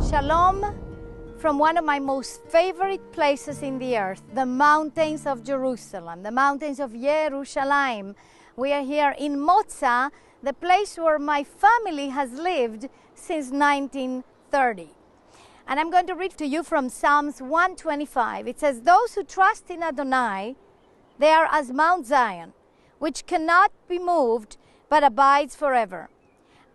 Shalom from one of my most favorite places in the earth, the mountains of Jerusalem, the mountains of Yerushalayim. We are here in Moza, the place where my family has lived since 1930. And I'm going to read to you from Psalms 125. It says, "Those who trust in Adonai, they are as Mount Zion, which cannot be moved, but abides forever.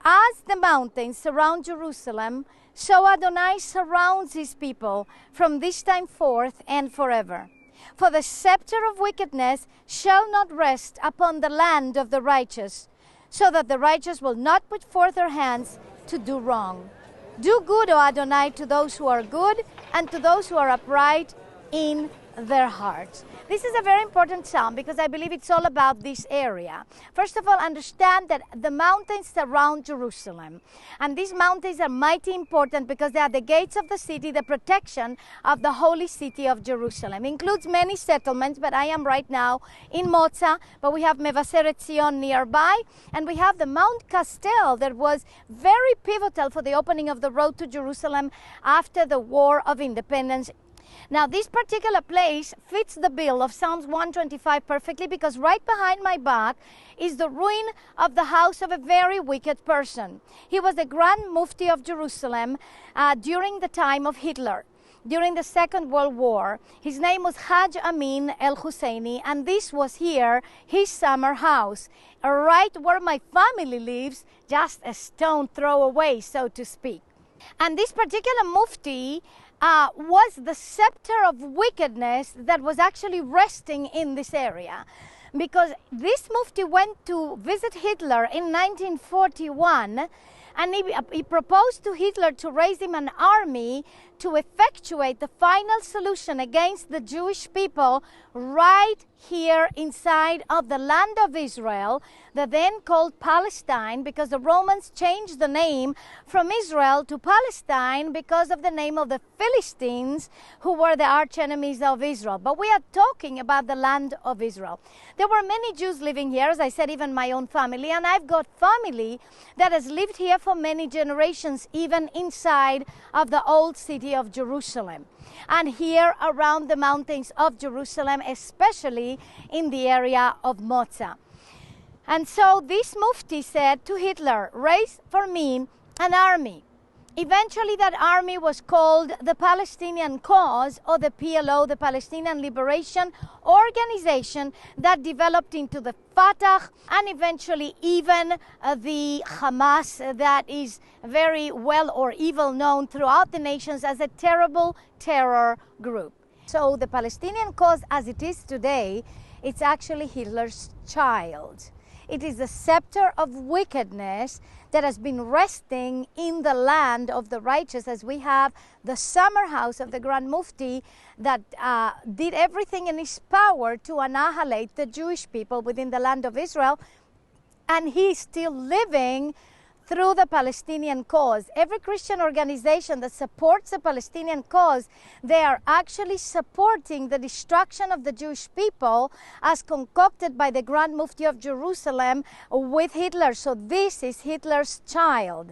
As the mountains surround Jerusalem, so Adonai surrounds his people from this time forth and forever. For the scepter of wickedness shall not rest upon the land of the righteous, so that the righteous will not put forth their hands to do wrong. Do good, O Adonai, to those who are good, and to those who are upright in their hearts." This is a very important psalm because I believe it's all about this area. First of all, understand that the mountains surround Jerusalem. And these mountains are mighty important because they are the gates of the city, the protection of the holy city of Jerusalem. Includes many settlements, but I am right now in Moza, but we have Mevaseret Zion nearby, and we have the Mount Castel that was very pivotal for the opening of the road to Jerusalem after the War of Independence. Now, this particular place fits the bill of Psalms 125 perfectly because right behind my back is the ruin of the house of a very wicked person. He was the Grand Mufti of Jerusalem during the time of Hitler, during the Second World War. His name was Haj Amin el-Husseini, and this was here, his summer house, right where my family lives, just a stone throw away, so to speak. And this particular Mufti was the scepter of wickedness that was actually resting in this area. Because this Mufti went to visit Hitler in 1941, and he proposed to Hitler to raise him an army to effectuate the final solution against the Jewish people right here inside of the land of Israel, the then called Palestine, because the Romans changed the name from Israel to Palestine because of the name of the Philistines, who were the arch enemies of Israel. But we are talking about the land of Israel. There were many Jews living here, as I said, even my own family, and I've got family that has lived here for many generations, even inside of the old city of Jerusalem, and here around the mountains of Jerusalem, especially in the area of Moza. And so this Mufti said to Hitler, "Raise for me an army." Eventually that army was called the Palestinian Cause, or the PLO, the Palestinian Liberation Organization, that developed into the Fatah and eventually even the Hamas, that is very well or evil known throughout the nations as a terrible terror group. So the Palestinian Cause as it is today, it's actually Hitler's child. It is the scepter of wickedness that has been resting in the land of the righteous, as we have the summer house of the Grand Mufti that did everything in his power to annihilate the Jewish people within the land of Israel, and he is still living through the Palestinian cause. Every Christian organization that supports the Palestinian cause, they are actually supporting the destruction of the Jewish people as concocted by the Grand Mufti of Jerusalem with Hitler. So this is Hitler's child.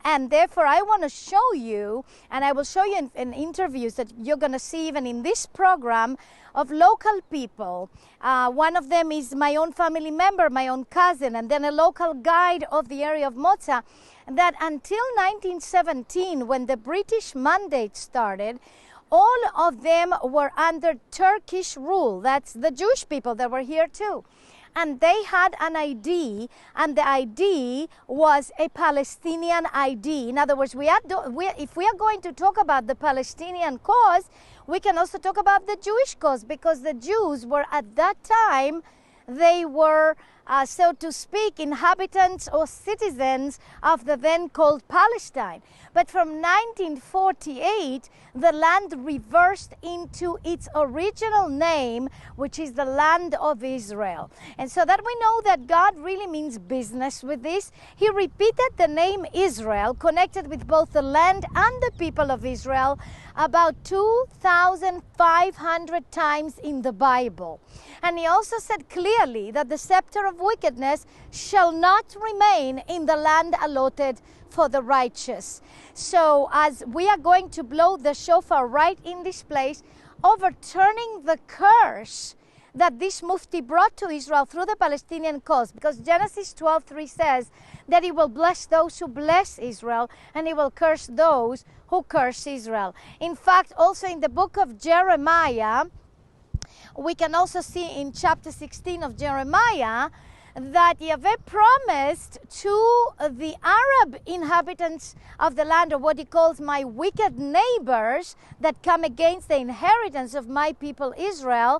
And therefore I want to show you, and I will show you in interviews that you're going to see even in this program, of local people. One of them is my own family member, my own cousin, and then a local guide of the area of Moza, that until 1917, when the British Mandate started, all of them were under Turkish rule. That's the Jewish people that were here too. And they had an ID, and the ID was a Palestinian ID. In other words, if we are going to talk about the Palestinian cause, we can also talk about the Jewish cause, because the Jews were at that time, they were, so to speak, inhabitants or citizens of the then called Palestine. But from 1948, the land reversed into its original name, which is the land of Israel. And so that we know that God really means business with this. He repeated the name Israel, connected with both the land and the people of Israel, about 2,500 times in the Bible. And he also said clearly that the scepter of wickedness shall not remain in the land allotted for the righteous. So as we are going to blow the shofar right in this place, overturning the curse that this Mufti brought to Israel through the Palestinian cause, because Genesis 12:3 says that he will bless those who bless Israel and he will curse those who curse Israel. In fact, also in the book of Jeremiah, we can also see in chapter 16 of Jeremiah that Yahweh promised to the Arab inhabitants of the land, or what he calls my wicked neighbors that come against the inheritance of my people Israel.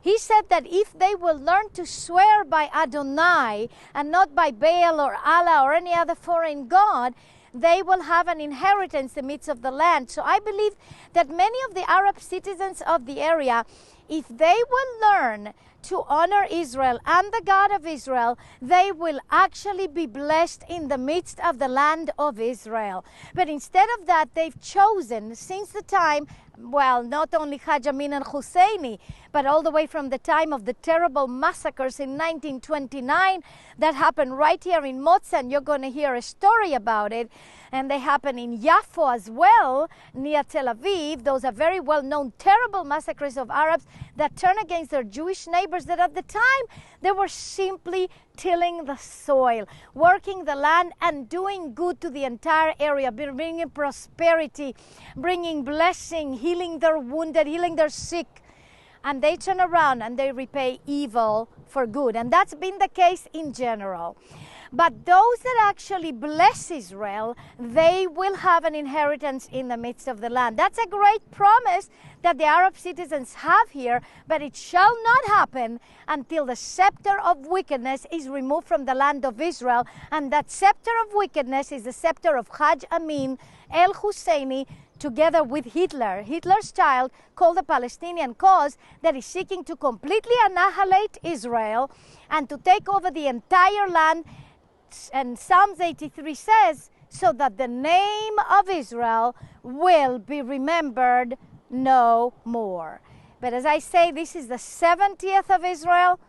He said that if they will learn to swear by Adonai and not by Baal or Allah or any other foreign god, they will have an inheritance in the midst of the land. So I believe that many of the Arab citizens of the area, if they will learn to honor Israel and the God of Israel, they will actually be blessed in the midst of the land of Israel. But instead of that, they've chosen, since the time, well, not only Haj Amin and Husseini, but all the way from the time of the terrible massacres in 1929 that happened right here in Motza, and you're going to hear a story about it. And they happen in Yafo as well, near Tel Aviv. Those are very well-known terrible massacres of Arabs that turn against their Jewish neighbors that at the time they were simply tilling the soil, working the land and doing good to the entire area, bringing prosperity, bringing blessing, healing their wounded, healing their sick. And they turn around and they repay evil for good. And that's been the case in general. But those that actually bless Israel, they will have an inheritance in the midst of the land. That's a great promise that the Arab citizens have here, but it shall not happen until the scepter of wickedness is removed from the land of Israel. And that scepter of wickedness is the scepter of Haj Amin el Husseini, together with Hitler, Hitler's child, called the Palestinian cause, that is seeking to completely annihilate Israel and to take over the entire land. And Psalms 83 says, so that the name of Israel will be remembered no more. But as I say, this is the 70th of Israel.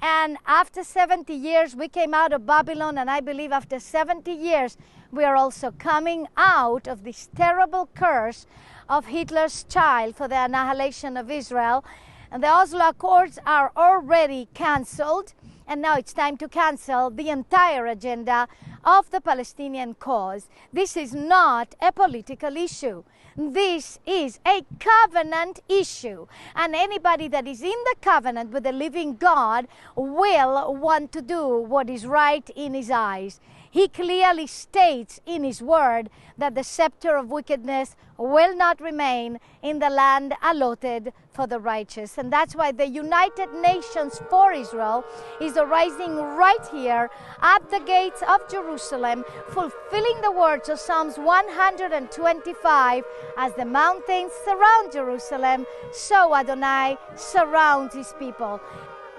And after 70 years, we came out of Babylon. And I believe after 70 years, we are also coming out of this terrible curse of Hitler's child for the annihilation of Israel. And the Oslo Accords are already cancelled. And now it's time to cancel the entire agenda of the Palestinian cause. This is not a political issue. This is a covenant issue. And anybody that is in the covenant with the living God will want to do what is right in his eyes. He clearly states in his word that the scepter of wickedness will not remain in the land allotted for the righteous. And that's why the United Nations for Israel is arising right here at the gates of Jerusalem, fulfilling the words of Psalms 125, as the mountains surround Jerusalem, so Adonai surrounds his people.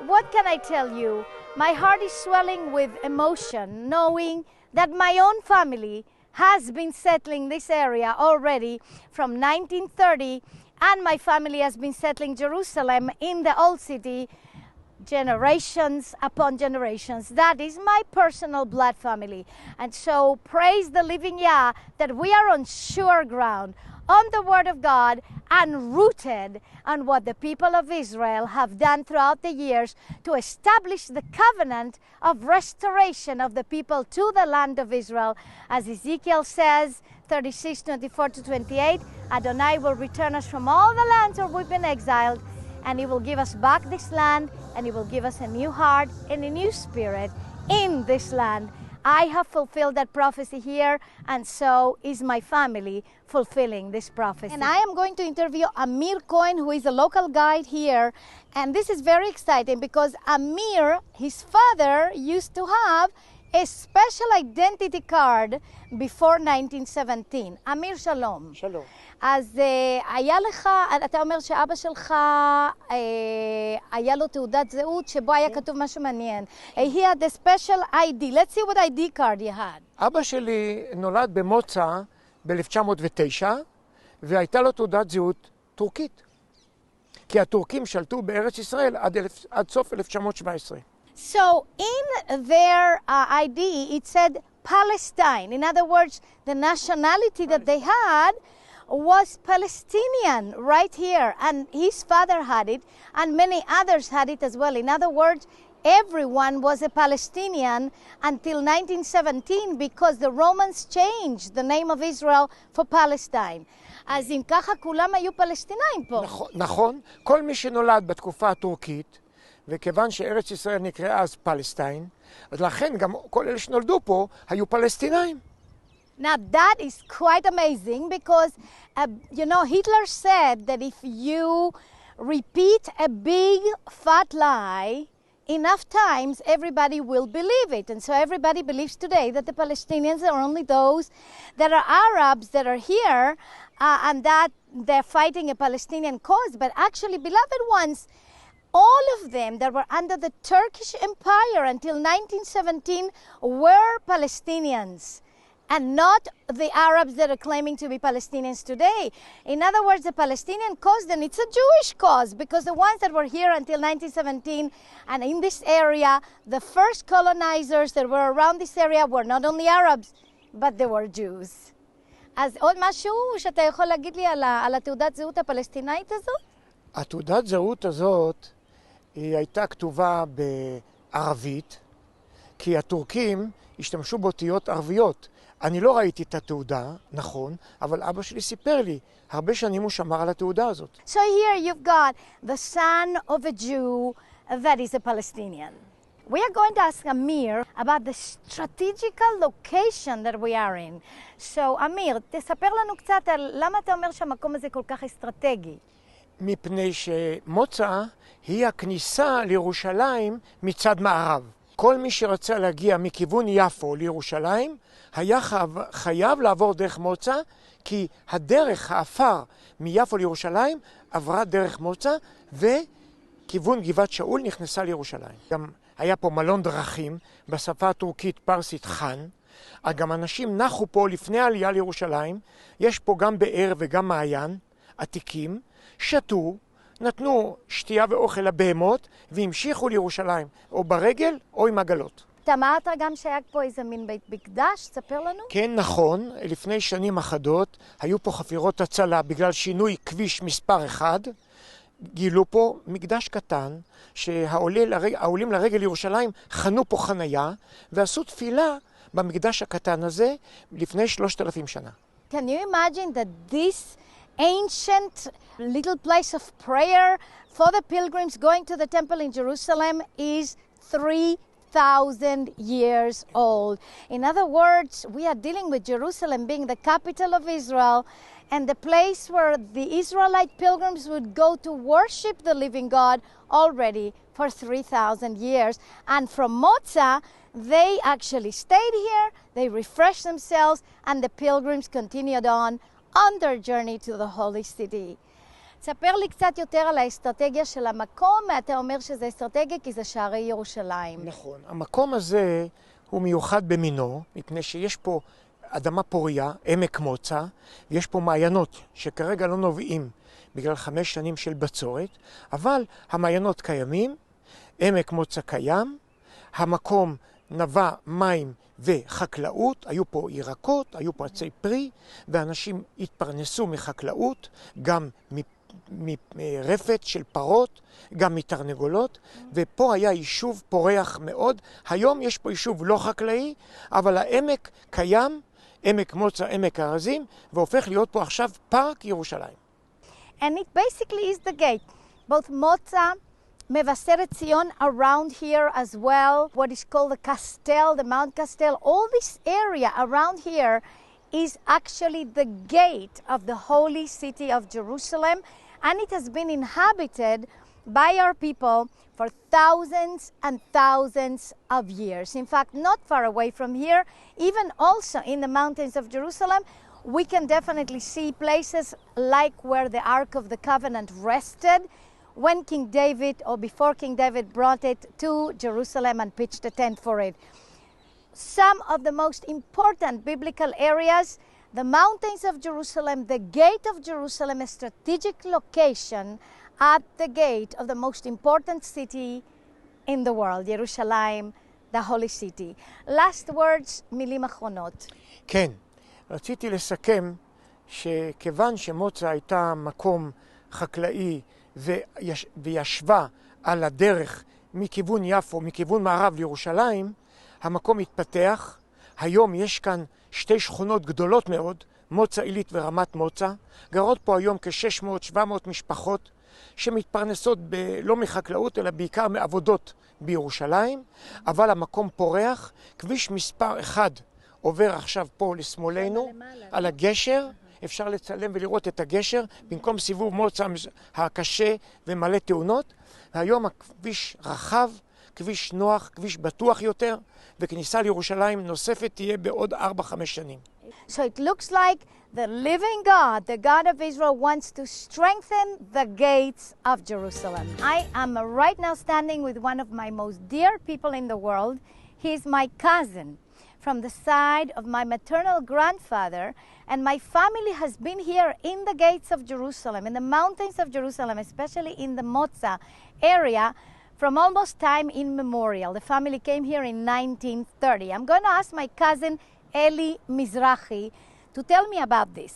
What can I tell you? My heart is swelling with emotion, knowing that my own family has been settling this area already from 1930, and my family has been settling Jerusalem in the Old City generations upon generations. That is my personal blood family. And so praise the living Yah that we are on sure ground, on the Word of God, and rooted on what the people of Israel have done throughout the years to establish the covenant of restoration of the people to the land of Israel. As Ezekiel says, 36:24-28, Adonai will return us from all the lands where we've been exiled, and he will give us back this land, and he will give us a new heart and a new spirit in this land. I have fulfilled that prophecy here, and so is my family fulfilling this prophecy. And I am going to interview Amir Cohen, who is a local guide here. And this is very exciting because Amir, his father, used to have a special identity card before 1917. אמיר, שלום. שלום. אז היה לך, אתה אומר שאבא שלך היה לו תעודת זהות שבו היה כתוב משהו מעניין. He had a special ID. Let's see what ID card you had. אבא שלי נולד במוצא ב-1909, והייתה לו תעודת זהות טורקית. כי הטורקים שלטו בארץ ישראל עד סוף 1917. So in their ID it said Palestine. In other words, the nationality that they had was Palestinian right here, and his father had it, and many others had it as well. In other words, everyone was a Palestinian until 1917 because the Romans changed the name of Israel for Palestine. אז אם ככה כולם היו פלסטינאים פה. נכון, כל מי שנולד בתקופה הטורקית, וכיוון שארץ ישראל נקראה אז פלסטיין, אז לכן גם כל אלה שנולדו פה היו פלסטינאים. Now that is quite amazing because, Hitler said that if you repeat a big fat lie enough times, everybody will believe it. And so everybody believes today that the Palestinians are only those that are Arabs that are here and that they're fighting a Palestinian cause. But actually, beloved ones, all of them that were under the Turkish Empire until 1917 were Palestinians, and not the Arabs that are claiming to be Palestinians today. In other words, the Palestinian cause, then it's a Jewish cause, because the ones that were here until 1917 and in this area, the first colonizers that were around this area were not only Arabs, but they were Jews. אז עוד משהו שאתה יכול להגיד לי על התעודת זהות הפלסטינאית הזאת? התעודת זהות הזאת היא הייתה כתובה בערבית, כי הטורקים השתמשו באותיות ערביות. אני לא ראיתי את התעודה, נכון, אבל אבא שלי סיפר לי, הרבה שנים הוא שמר על התעודה הזאת. So here you've got the son of a Jew that is a Palestinian. We are going to ask Amir about the strategical location that we are in. So, Amir, תספר לנו קצת על למה אתה אומר שהמקום הזה כל כך אסטרטגי. מפני שמוצא היא הכניסה לירושלים מצד מערב. כל מי שרצה להגיע מכיוון יפו לירושלים, היה חייב לעבור דרך מוצא, כי הדרך האפר מיפו לירושלים עברה דרך מוצא, וכיוון גבעת שאול נכנסה לירושלים. גם היה פה מלון דרכים, בשפה הטורקית פרסית חאן, גם אנשים נחו פה לפני העלייה לירושלים, יש פה גם באר וגם מעיין, עתיקים, שתו, נתנו שתייה ואוכל לבהמות, והמשיכו לירושלים, או ברגל או עם עגלות. אתה אמרת גם שהיה פה איזה מין בית מקדש, ספר לנו? כן, נכון. לפני שנים אחדות היו פה חפירות הצלה בגלל שינוי כביש מספר 1. גילו פה מקדש קטן שהעולים לרגל לירושלים חנו פה חנייה ועשו תפילה במקדש הקטן הזה לפני 3,000 שנה. Can you imagine that this ancient little place of prayer for the pilgrims going to the temple in Jerusalem is 3,000 years old. In other words, we are dealing with Jerusalem being the capital of Israel and the place where the Israelite pilgrims would go to worship the living God already for 3,000 years. And from Moza, they actually stayed here, they refreshed themselves, and the pilgrims continued on their journey to the holy city. תספר לי קצת יותר על האסטרטגיה של המקום, אתה אומר שזה אסטרטגיה כי זה שערי ירושלים. נכון, המקום הזה הוא מיוחד במינו, מפני שיש פה אדמה פוריה, עמק מוצא, ויש פה מעיינות שכרגע לא נובעים בגלל 5 שנים של בצורת, אבל המעיינות קיימים, עמק מוצא קיים, המקום נבע מים וחקלאות, היו פה ירקות, היו פה עצי פרי, ואנשים התפרנסו מחקלאות, גם מרפת של פרות, גם מתרנגולות, ופה היה יישוב פורח מאוד. היום יש פה יישוב לא חקלאי, אבל העמק קיים, עמק מוצא, עמק הארזים, והופך להיות פה עכשיו פארק ירושלים. And it basically is the gate. Both Moza, Mevaseret Zion around here as well, what is called the Castel, the Mount Castel, all this area around here is actually the gate of the holy city of Jerusalem, and it has been inhabited by our people for thousands and thousands of years. In fact, not far away from here, even also in the mountains of Jerusalem, we can definitely see places like where the Ark of the Covenant rested when King David, or before King David, brought it to Jerusalem and pitched a tent for it. Some of the most important biblical areas, the mountains of Jerusalem, the gate of Jerusalem, a strategic location at the gate of the most important city in the world, Jerusalem, the holy city. Last words, מילים אחרונות. כן, רציתי לסכם שכיוון שמוצא הייתה מקום חקלאי וישבה על הדרך מכיוון יפו, מכיוון מערב לירושלים, המקום התפתח. היום יש כאן שתי שכונות גדולות מאוד, מוצא עילית ורמת מוצא. גרות פה היום כ-600-700 משפחות שמתפרנסות לא מחקלאות אלא בעיקר מעבודות בירושלים, אבל המקום פורח. כביש מספר 1 עובר עכשיו פה לשמאלנו על הגשר, אפשר לצלם ולראות את הגשר במקום סיבוב מוצא הקשה ומלא תאונות. והיום הכביש רחב, כביש נוח, כביש בטוח יותר, וכניסה לירושלים נוספת תהיה בעוד 4-5 שנים. So it looks like the living God, the God of Israel, wants to strengthen the gates of Jerusalem. I am right now standing with one of my most dear people in the world. He is my cousin from the side of my maternal grandfather, and my family has been here in the gates of Jerusalem, in the mountains of Jerusalem, especially in the Motza area, from almost time immemorial. The family came here in 1930. I'm going to ask my cousin Eli Mizrahi to tell me about this.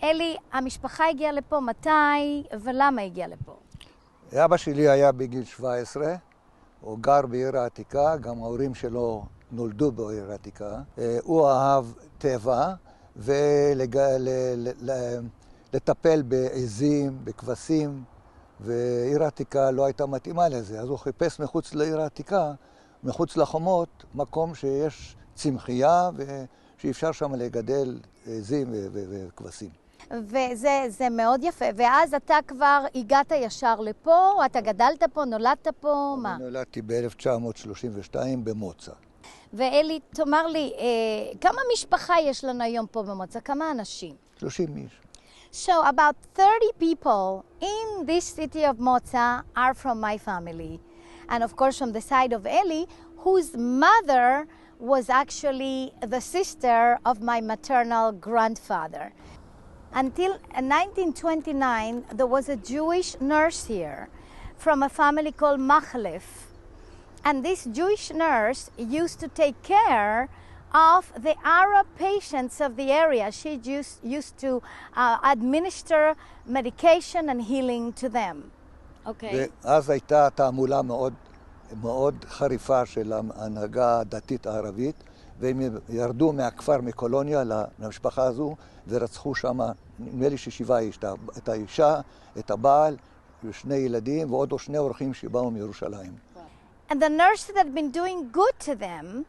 Eli, המשפחה הגיעה לפה מתי ולמה הגיעה לפה? אבא שלי היה בגיל 17, הוא גר בעיר העתיקה, גם ההורים שלו נולדו בעיר העתיקה. הוא אהב טבע ולטפל בעזים, בכבשים, ועיר העתיקה לא הייתה מתאימה לזה. אז הוא חיפש מחוץ לעיר העתיקה, מחוץ לחומות, מקום שיש צמחייה ושאפשר שם לגדל עזים וכבשים. וזה מאוד יפה. ואז אתה כבר הגעת ישר לפה, או אתה גדלת פה, נולדת פה, מה? אני נולדתי ב-1932 במוצא. ואלי, תאמר לי, כמה משפחה יש לנו היום פה במוצא? כמה אנשים? 30 איש. So about 30 people in this city of Motza are from my family. And of course from the side of Eli, whose mother was actually the sister of my maternal grandfather. Until 1929, there was a Jewish nurse here from a family called Machlef. And this Jewish nurse used to take care of the Arab patients of the area. She used to administer medication and healing to them. Okay. ואז הייתה תעמולה מאוד חריפה של ההנהגה הדתית הערבית, והם ירדו מהכפר מקולוניה למשפחה הזו, ורצחו שם, נדמה לי 7 איש, את האישה, את הבעל, ושני ילדים, ועוד 2 אורחים שבאו מירושלים. And the nurses had been doing good to them,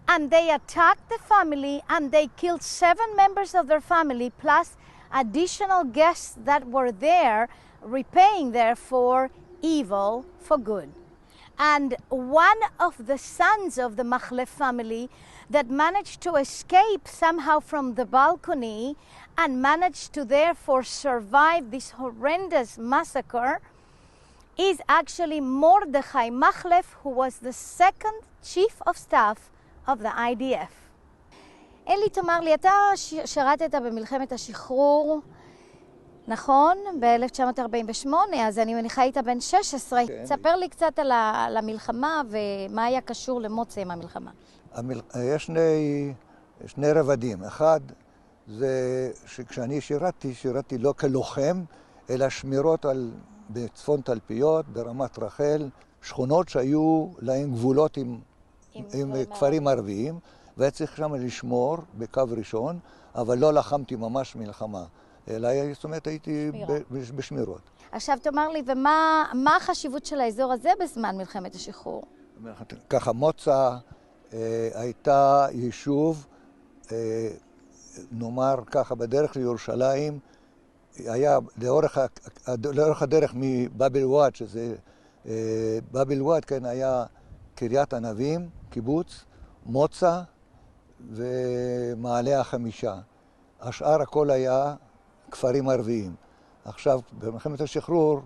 and they attacked the family, and they killed 7 members of their family, plus additional guests that were there, repaying therefore evil for good. And one of the sons of the Machlef family that managed to escape somehow from the balcony and managed to therefore survive this horrendous massacre is actually Mordechai Machlef, who was the 2nd chief of staff of the IDF. אלי, תאמר לי, אתה שירתת במלחמת השחרור, נכון? ב-1948, אז אני מניחה היית בן 16. כן. ספר לי קצת על המלחמה ומה היה קשור למוצא עם המלחמה. יש שני רבדים. אחד זה שכשאני שירתתי לא כלוחם, אלא שמירות בצפון תלפיות, ברמת רחל, שכונות שהיו להם גבולות עם כפרים ערביים, והיה צריך שם לשמור בקו ראשון, אבל לא לחמתי ממש מלחמה, אלא זאת אומרת הייתי בשמירות. עכשיו תאמר לי, ומה החשיבות של האזור הזה בזמן מלחמת השחרור? ככה, מוצא הייתה יישוב, נאמר ככה, בדרך לירושלים, היה לאורך הדרך מבאבל וואד, שזה באבל וואד, כן, היה קריית ענבים, קיבוץ, מוצא ומעלה החמישה. השאר הכל היה כפרים ערביים. עכשיו, במלחמת השחרור,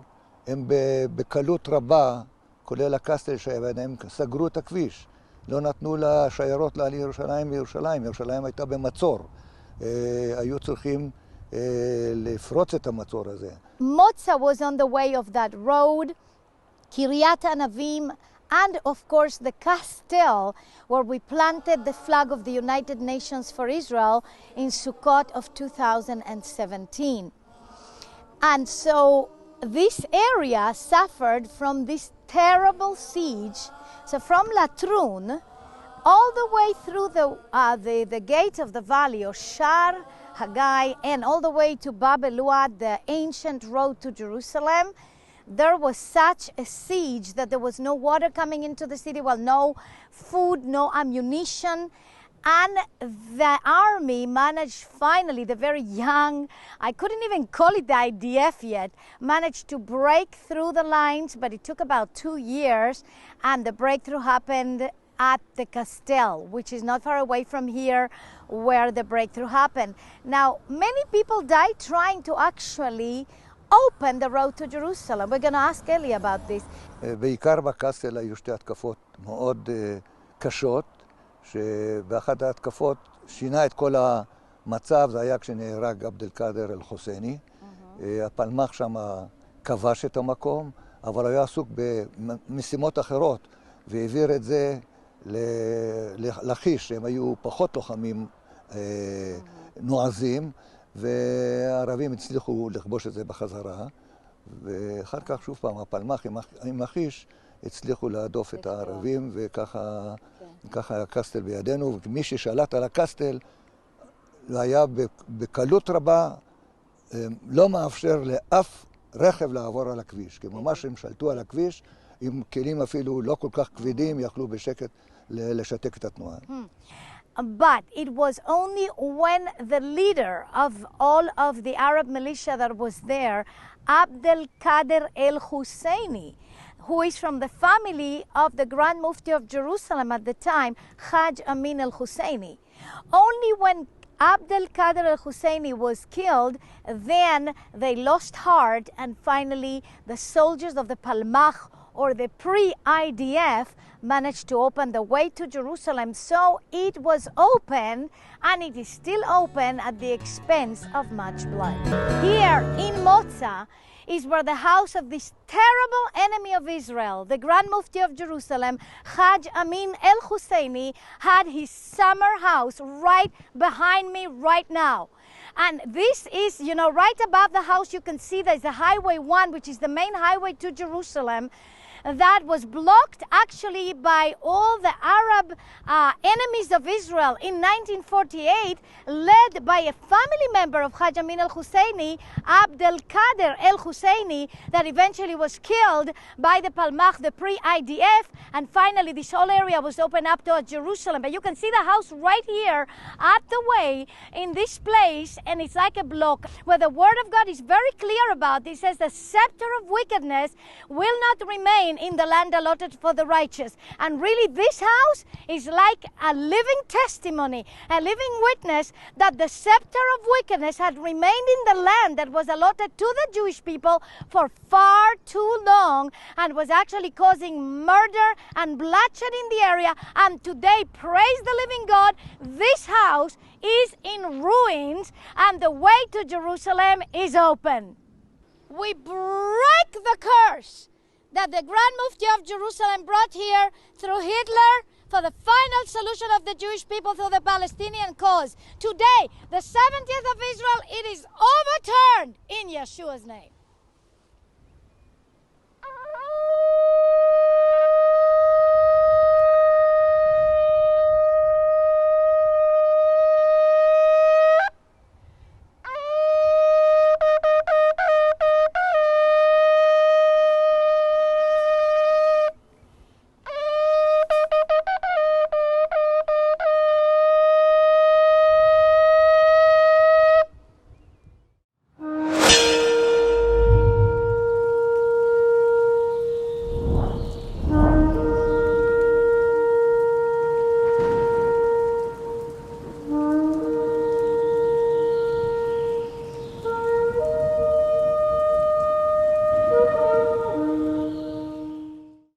הם בקלות רבה, כולל הקסטל שהם סגרו את הכביש. לא נתנו לשיירות לעלי ירושלים בירושלים. ירושלים הייתה במצור. היו צריכים לפרוץ את המצור הזה. Motza was on the way of that road. קריית ענבים and of course the Castle, where we planted the flag of the United Nations for Israel in Sukkot of 2017. And so this area suffered from this terrible siege. So from Latrun, all the way through the gate of the valley, or Shar Haggai, and all the way to Bab Eluad, the ancient road to Jerusalem, there was such a siege that there was no water coming into the city, well, no food, no ammunition. And the army managed finally, the very young, I couldn't even call it the IDF yet, managed to break through the lines, but it took about 2 years, and the breakthrough happened at the Castle, which is not far away from here where the breakthrough happened. Now, many people died trying to actually open the road to Jerusalem. We're going to ask Eli about this. בעיקר בקסטל היו שתי התקפות מאוד קשות, שבאחת ההתקפות שינה את כל המצב, זה היה כשנהרג עבד אל-קאדר אל-חוסייני. הפלמ"ח שם כבש את המקום, אבל היה עסוק במשימות אחרות, והעביר את זה לכיש, שהם היו פחות לוחמים נועזים, והערבים הצליחו לכבוש את זה בחזרה, ואחר כך שוב פעם הפלמ"ח עם לכיש הצליחו להדוף את הערבים, וככה הקסטל בידינו, ומי ששלט על הקסטל היה בקלות רבה לא מאפשר לאף רכב לעבור על הכביש, כי ממש הם שלטו על הכביש עם כלים אפילו לא כל כך כבדים, יכלו בשקט לשתק את התנועה. But it was only when the leader of all of the Arab militia that was there, Abdel Kader el-Husseini, who is from the family of the Grand Mufti of Jerusalem at the time, Hajj Amin al-Husseini. Only when Abdel Kader al-Husseini was killed, then they lost heart, and finally the soldiers of the Palmach, or the pre-IDF, managed to open the way to Jerusalem. So it was open, and it is still open at the expense of much blood. Here in Moza is where the house of this terrible enemy of Israel, the Grand Mufti of Jerusalem, Hajj Amin el-Husseini, had his summer house right behind me right now. And this is, right above the house, you can see there's a Highway 1, which is the main highway to Jerusalem, that was blocked actually by all the Arab enemies of Israel in 1948, led by a family member of Hajj Amin al-Husseini, Abdel Kader el-Husseini, that eventually was killed by the Palmach, the pre-IDF, and finally this whole area was opened up to Jerusalem. But you can see the house right here at the way in this place, and it's like a block where the Word of God is very clear about. It says the scepter of wickedness will not remain in the land allotted for the righteous. And really this house is like a living testimony, a living witness that the scepter of wickedness had remained in the land that was allotted to the Jewish people for far too long, and was actually causing murder and bloodshed in the area. And today, praise the living God, this house is in ruins and the way to Jerusalem is open. We break the curse that the Grand Mufti of Jerusalem brought here through Hitler for the final solution of the Jewish people through the Palestinian cause. Today, the 70th of Israel, it is overturned in Yeshua's name.